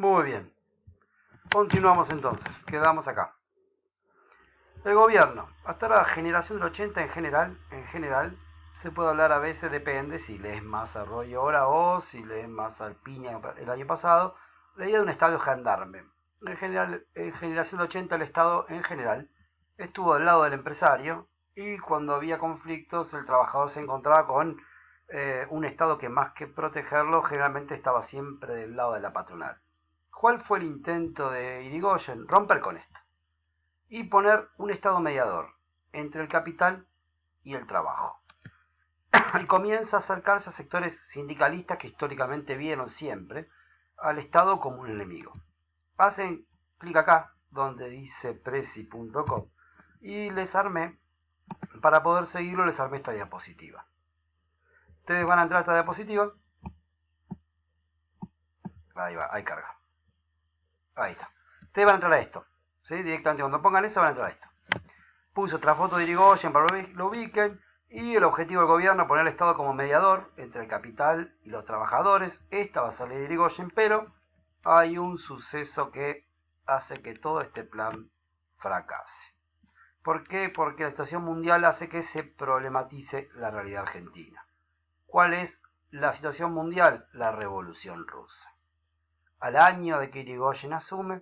Muy bien. Continuamos entonces. Quedamos acá. El gobierno. Hasta la generación del 80 en general, se puede hablar a veces, depende, si lees más a Roy ahora o si lees más al Piña el año pasado, la idea de un Estado gendarme. En general, en generación del 80 el Estado en general estuvo al lado del empresario y cuando había conflictos el trabajador se encontraba con un Estado que más que protegerlo generalmente estaba siempre del lado de la patronal. ¿Cuál fue el intento de Irigoyen? Romper con esto y poner un Estado mediador entre el capital y el trabajo. Y comienza a acercarse a sectores sindicalistas que históricamente vieron siempre al Estado como un enemigo. Hacen clic acá, donde dice presi.com, y les armé, para poder seguirlo, les armé esta diapositiva. Ustedes van a entrar a esta diapositiva. Ahí va, ahí carga. Ahí está. Ustedes van a entrar a esto. ¿Sí? Directamente cuando pongan eso van a entrar a esto. Puso otra foto de Irigoyen para que lo ubiquen. Y el objetivo del gobierno, poner al Estado como mediador entre el capital y los trabajadores. Esta va a salir de Irigoyen, pero hay un suceso que hace que todo este plan fracase. ¿Por qué? Porque la situación mundial hace que se problematice la realidad argentina. ¿Cuál es la situación mundial? La Revolución Rusa. Al año de que Irigoyen asume,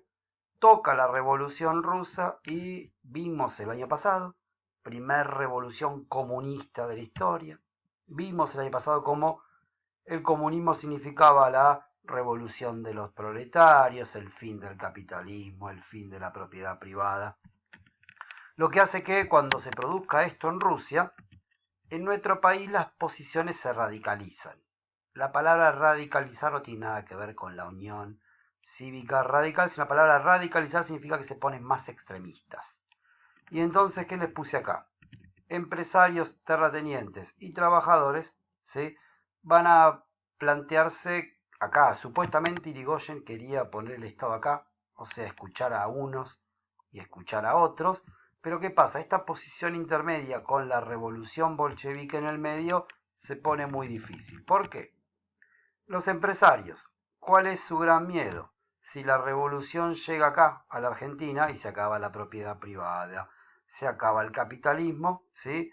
toca la Revolución Rusa y vimos el año pasado, primer revolución comunista de la historia. Vimos el año pasado cómo el comunismo significaba la revolución de los proletarios, el fin del capitalismo, el fin de la propiedad privada. Lo que hace que cuando se produzca esto en Rusia, en nuestro país las posiciones se radicalizan. La palabra radicalizar no tiene nada que ver con la unión cívica radical, sino la palabra radicalizar significa que se ponen más extremistas. Y entonces, ¿qué les puse acá? Empresarios, terratenientes y trabajadores, ¿sí?, van a plantearse acá. Supuestamente Irigoyen quería poner el Estado acá, o sea, escuchar a unos y escuchar a otros. Pero ¿qué pasa? Esta posición intermedia con la revolución bolchevique en el medio se pone muy difícil. ¿Por qué? Los empresarios, ¿cuál es su gran miedo? Si la revolución llega acá, a la Argentina, y se acaba la propiedad privada, se acaba el capitalismo, ¿sí?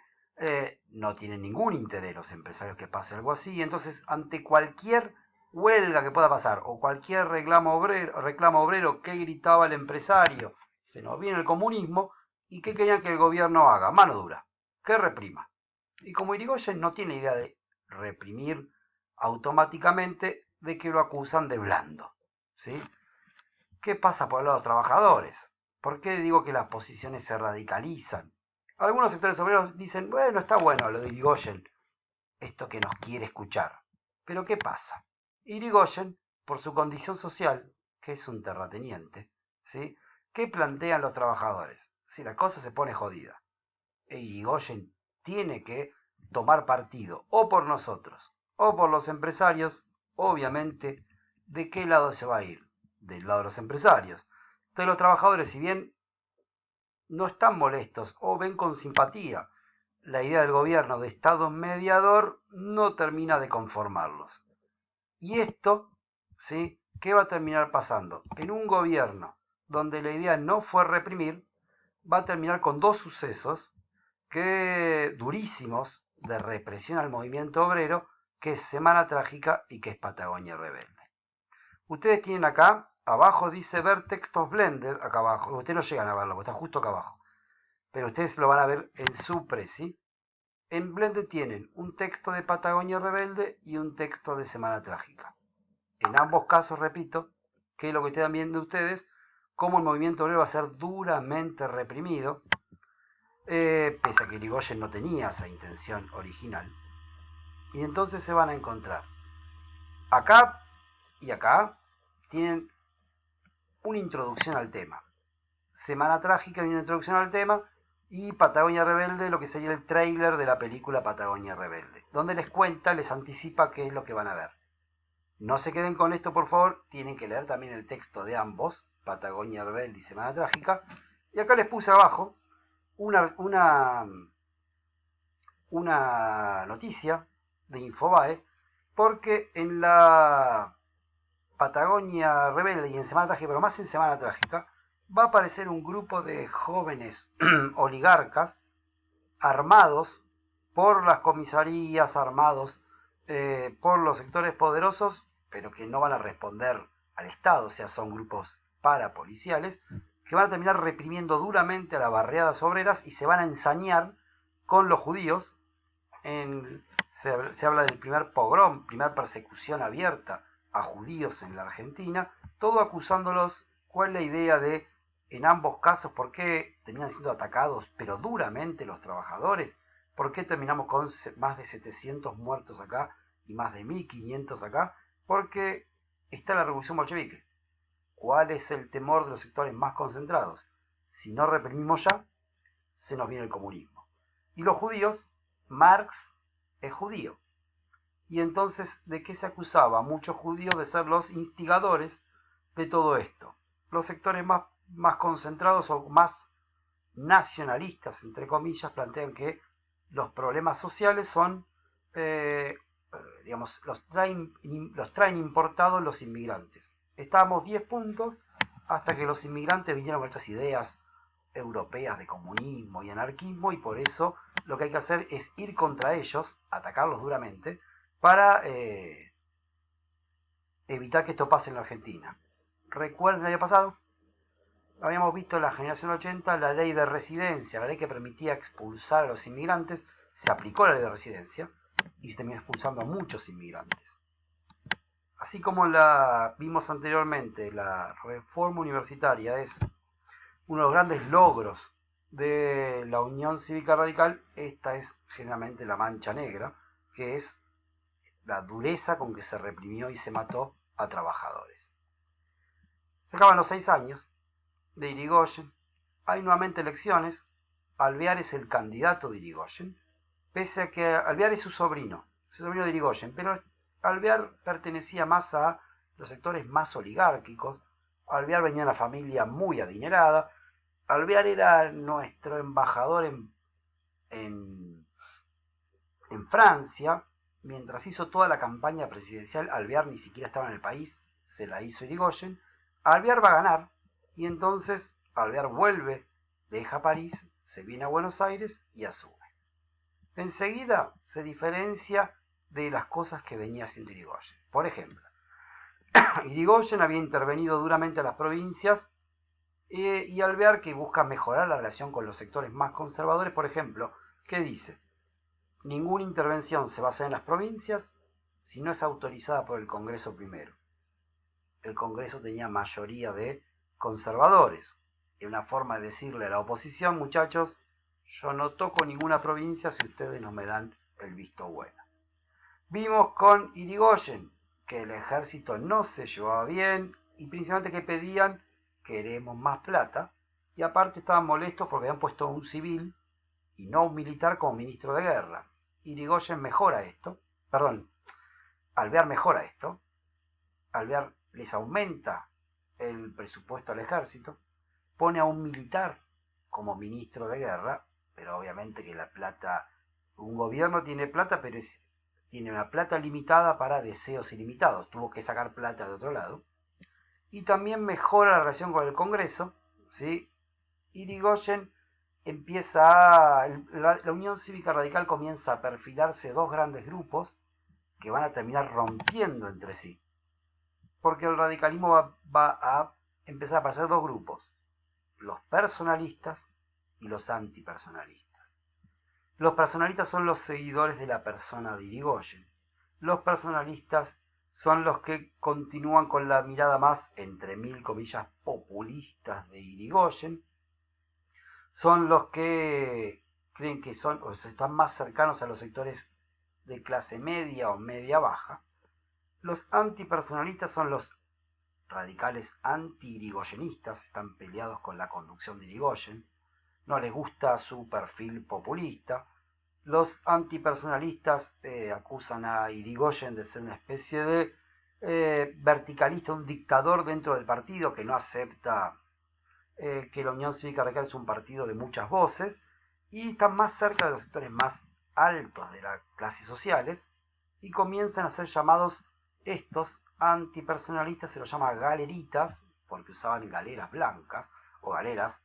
No tienen ningún interés los empresarios que pase algo así, y entonces ante cualquier huelga que pueda pasar, o cualquier reclamo obrero que gritaba el empresario, se nos viene el comunismo, ¿y qué querían que el gobierno haga? Mano dura, que reprima. Y como Irigoyen no tiene idea de reprimir automáticamente, de que lo acusan de blando, ¿sí? ¿Qué pasa por el lado de los trabajadores? ¿Por qué digo que las posiciones se radicalizan? Algunos sectores obreros dicen, bueno, está bueno lo de Irigoyen, esto que nos quiere escuchar. Pero ¿qué pasa? Irigoyen, por su condición social, que es un terrateniente, ¿sí?, ¿qué plantean los trabajadores? Si la cosa se pone jodida, Irigoyen tiene que tomar partido o por nosotros o por los empresarios. Obviamente, ¿de qué lado se va a ir? Del lado de los empresarios. Entonces los trabajadores, si bien no están molestos o ven con simpatía la idea del gobierno de Estado mediador, no termina de conformarlos. Y esto, ¿sí?, ¿qué va a terminar pasando? En un gobierno donde la idea no fue reprimir, va a terminar con dos sucesos que durísimos de represión al movimiento obrero, que es Semana Trágica y que es Patagonia Rebelde. Ustedes tienen acá, abajo dice ver textos Blender, acá abajo. Ustedes no llegan a verlo, porque está justo acá abajo. Pero ustedes lo van a ver en su presi. En Blender tienen un texto de Patagonia Rebelde y un texto de Semana Trágica. En ambos casos, repito, que es lo que están viendo ustedes, cómo el movimiento obrero va a ser duramente reprimido, pese a que Irigoyen no tenía esa intención original. Y entonces se van a encontrar acá y acá, tienen una introducción al tema. Semana Trágica y una introducción al tema, y Patagonia Rebelde, lo que sería el tráiler de la película Patagonia Rebelde, donde les cuenta, les anticipa qué es lo que van a ver. No se queden con esto, por favor, tienen que leer también el texto de ambos, Patagonia Rebelde y Semana Trágica. Y acá les puse abajo una noticia de Infobae, porque en la Patagonia Rebelde y en Semana Trágica, pero más en Semana Trágica, va a aparecer un grupo de jóvenes oligarcas armados por las comisarías, armados por los sectores poderosos, pero que no van a responder al Estado, o sea, son grupos parapoliciales, que van a terminar reprimiendo duramente a las barriadas obreras y se van a ensañar con los judíos. Se habla del primer pogrom, primera persecución abierta a judíos en la Argentina, todo acusándolos. ¿Cuál es la idea de, en ambos casos, por qué terminan siendo atacados, pero duramente, los trabajadores? ¿Por qué terminamos con más de 700 muertos acá y más de 1500 acá? Porque está la revolución bolchevique. ¿Cuál es el temor de los sectores más concentrados? Si no reprimimos ya, se nos viene el comunismo. Y los judíos, Marx es judío. Y entonces, ¿de qué se acusaba a muchos judíos? De ser los instigadores de todo esto. Los sectores más concentrados o más nacionalistas, entre comillas, plantean que los problemas sociales son, los traen importados los inmigrantes. Estábamos 10 puntos hasta que los inmigrantes vinieron con estas ideas europeas de comunismo y anarquismo, y por eso lo que hay que hacer es ir contra ellos, atacarlos duramente, para evitar que esto pase en la Argentina. ¿Recuerden el año pasado? Habíamos visto en la generación 80 la ley de residencia, la ley que permitía expulsar a los inmigrantes. Se aplicó la ley de residencia y se terminó expulsando a muchos inmigrantes. Así como la vimos anteriormente, la reforma universitaria es uno de los grandes logros de la Unión Cívica Radical. Esta es generalmente la mancha negra, que es la dureza con que se reprimió y se mató a trabajadores. Se acaban los 6 años de Irigoyen, hay nuevamente elecciones. Alvear es el candidato de Irigoyen, pese a que Alvear es su sobrino de Irigoyen, pero Alvear pertenecía más a los sectores más oligárquicos. Alvear venía de una familia muy adinerada. Alvear era nuestro embajador en Francia. Mientras hizo toda la campaña presidencial, Alvear ni siquiera estaba en el país, se la hizo Irigoyen. Alvear va a ganar, y entonces Alvear vuelve, deja París, se viene a Buenos Aires y asume. Enseguida se diferencia de las cosas que venía haciendo Irigoyen. Por ejemplo, Irigoyen había intervenido duramente a las provincias, y Alvear, que busca mejorar la relación con los sectores más conservadores, por ejemplo, ¿qué dice? Ninguna intervención se va a hacer en las provincias si no es autorizada por el Congreso primero. El Congreso tenía mayoría de conservadores. Y una forma de decirle a la oposición: muchachos, yo no toco ninguna provincia si ustedes no me dan el visto bueno. Vimos con Irigoyen que el ejército no se llevaba bien y principalmente que pedían: queremos más plata, y aparte estaban molestos porque habían puesto a un civil y no a un militar como ministro de guerra. Irigoyen mejora esto, Alvear mejora esto. Alvear les aumenta el presupuesto al ejército, pone a un militar como ministro de guerra, pero obviamente que la plata, un gobierno tiene plata, pero tiene una plata limitada para deseos ilimitados, tuvo que sacar plata de otro lado. Y también mejora la relación con el Congreso, ¿sí? Irigoyen la Unión Cívica Radical comienza a perfilarse dos grandes grupos que van a terminar rompiendo entre sí, porque el radicalismo va a empezar a aparecer dos grupos: los personalistas y los antipersonalistas. Los personalistas son los seguidores de la persona de Irigoyen. Los personalistas son los que continúan con la mirada más, entre mil comillas, populistas de Irigoyen. Son los que creen que son o están más cercanos a los sectores de clase media o media baja. Los antipersonalistas son los radicales anti-irigoyenistas, están peleados con la conducción de Irigoyen, no les gusta su perfil populista. Los antipersonalistas acusan a Irigoyen de ser una especie de verticalista, un dictador dentro del partido que no acepta que la Unión Cívica Radical es un partido de muchas voces, y están más cerca de los sectores más altos de las clases sociales y comienzan a ser llamados estos antipersonalistas se los llama galeritas, porque usaban galeras blancas o galeras.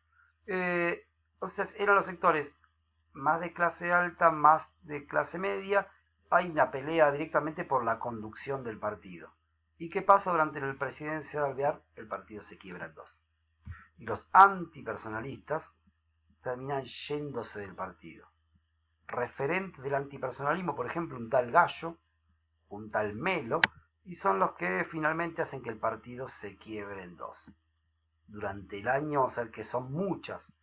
O sea, eran los sectores más de clase alta, más de clase media. Hay una pelea directamente por la conducción del partido. ¿Y qué pasa durante la presidencia de Alvear? El partido se quiebra en dos. Y los antipersonalistas terminan yéndose del partido. Referente del antipersonalismo, por ejemplo, un tal Gallo, un tal Melo, y son los que finalmente hacen que el partido se quiebre en dos. Durante el año vamos a ver que son muchas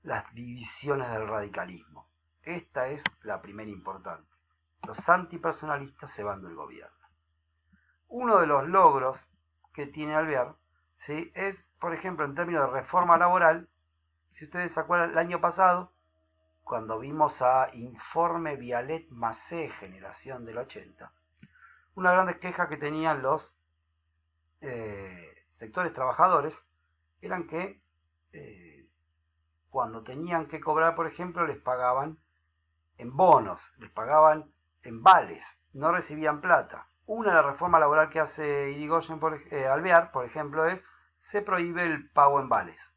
las divisiones del radicalismo. Esta es la primera importante. Los antipersonalistas se van del gobierno. Uno de los logros que tiene Alvear, ¿sí?, es, por ejemplo, en términos de reforma laboral. Si ustedes se acuerdan, el año pasado, cuando vimos a Informe Vialet Macé, generación del 80, una de las grandes quejas que tenían los sectores trabajadores eran que cuando tenían que cobrar, por ejemplo, les pagaban en bonos, les pagaban en vales, no recibían plata. Una de las reformas laboral que hace Irigoyen, Alvear, por ejemplo, es se prohíbe el pago en vales.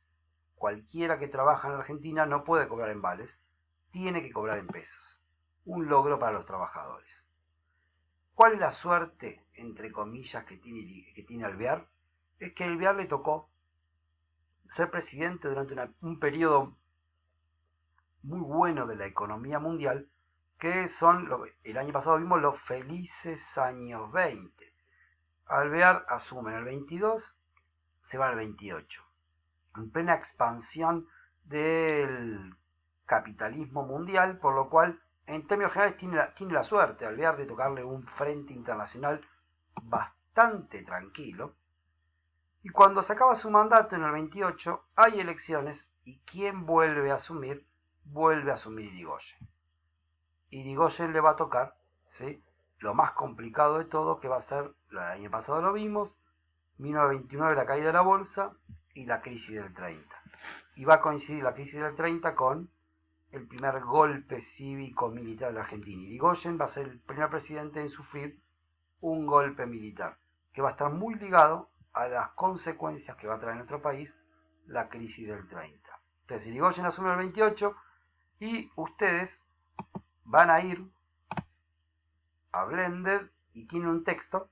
Cualquiera que trabaja en Argentina no puede cobrar en vales, tiene que cobrar en pesos. Un logro para los trabajadores. ¿Cuál es la suerte, entre comillas, que tiene Alvear? Es que a Alvear le tocó ser presidente durante un periodo muy bueno de la economía mundial, que son, el año pasado vimos los felices años 20. Alvear asume en el 22, se va al 28. En plena expansión del capitalismo mundial, por lo cual, en términos generales, tiene la suerte, Alvear, de tocarle un frente internacional bastante tranquilo. Y cuando se acaba su mandato en el 28, hay elecciones, y ¿quién vuelve a asumir? Vuelve a asumir Irigoyen. Irigoyen le va a tocar, ¿sí?, lo más complicado de todo, que va a ser, el año pasado lo vimos, 1929 la caída de la bolsa y la crisis del 30. Y va a coincidir la crisis del 30 con el primer golpe cívico-militar de la Argentina. Irigoyen va a ser el primer presidente en sufrir un golpe militar, que va a estar muy ligado a las consecuencias que va a traer en nuestro país la crisis del 30. Entonces, Irigoyen asume el 28 y ustedes van a ir a Blended y tiene un texto,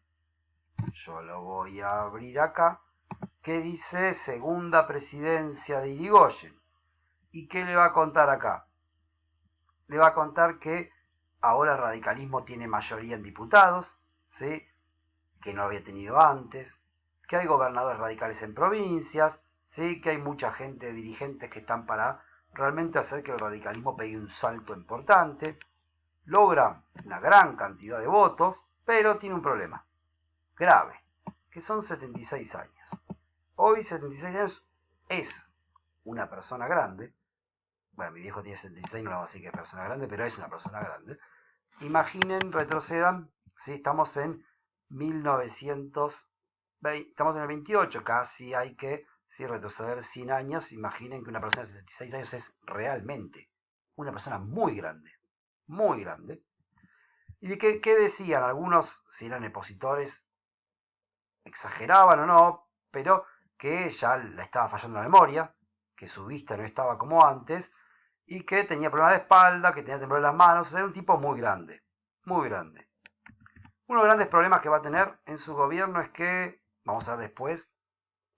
yo lo voy a abrir acá, que dice segunda presidencia de Irigoyen. ¿Y qué le va a contar acá? Le va a contar que ahora el radicalismo tiene mayoría en diputados, ¿sí?, que no había tenido antes, que hay gobernadores radicales en provincias, ¿sí?, que hay mucha gente, dirigentes que están para realmente hacer que el radicalismo pegue un salto importante. Logra una gran cantidad de votos, pero tiene un problema grave, que son 76 años. Hoy 76 años es una persona grande. Bueno, mi viejo tiene 76, no le vamos a decir que es persona grande, pero es una persona grande. Imaginen, retrocedan, ¿sí?, estamos en 1920, estamos en el 28, casi hay que, ¿sí?, retroceder 100 años. Imaginen que una persona de 76 años es realmente una persona muy grande, muy grande. ¿Y de qué decían? Algunos, si eran opositores, exageraban o no, pero que ya le estaba fallando la memoria, que su vista no estaba como antes, y que tenía problemas de espalda, que tenía temblor en las manos. Era un tipo muy grande, muy grande. Uno de los grandes problemas que va a tener en su gobierno es que, vamos a ver después,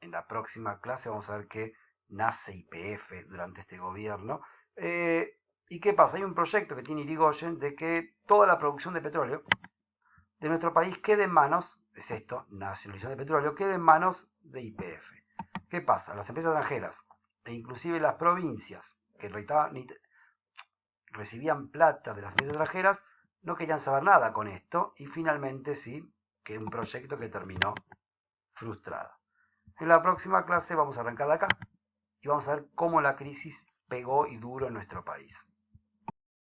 en la próxima clase vamos a ver que nace YPF durante este gobierno. ¿Y qué pasa? Hay un proyecto que tiene Irigoyen de que toda la producción de petróleo de nuestro país quede en manos, es esto, nacionalización de petróleo, quede en manos de YPF. ¿Qué pasa? Las empresas extranjeras, e inclusive las provincias que recibían plata de las empresas extranjeras, no querían saber nada con esto, y finalmente sí, que un proyecto que terminó frustrado. En la próxima clase vamos a arrancar de acá y vamos a ver cómo la crisis pegó y duro en nuestro país.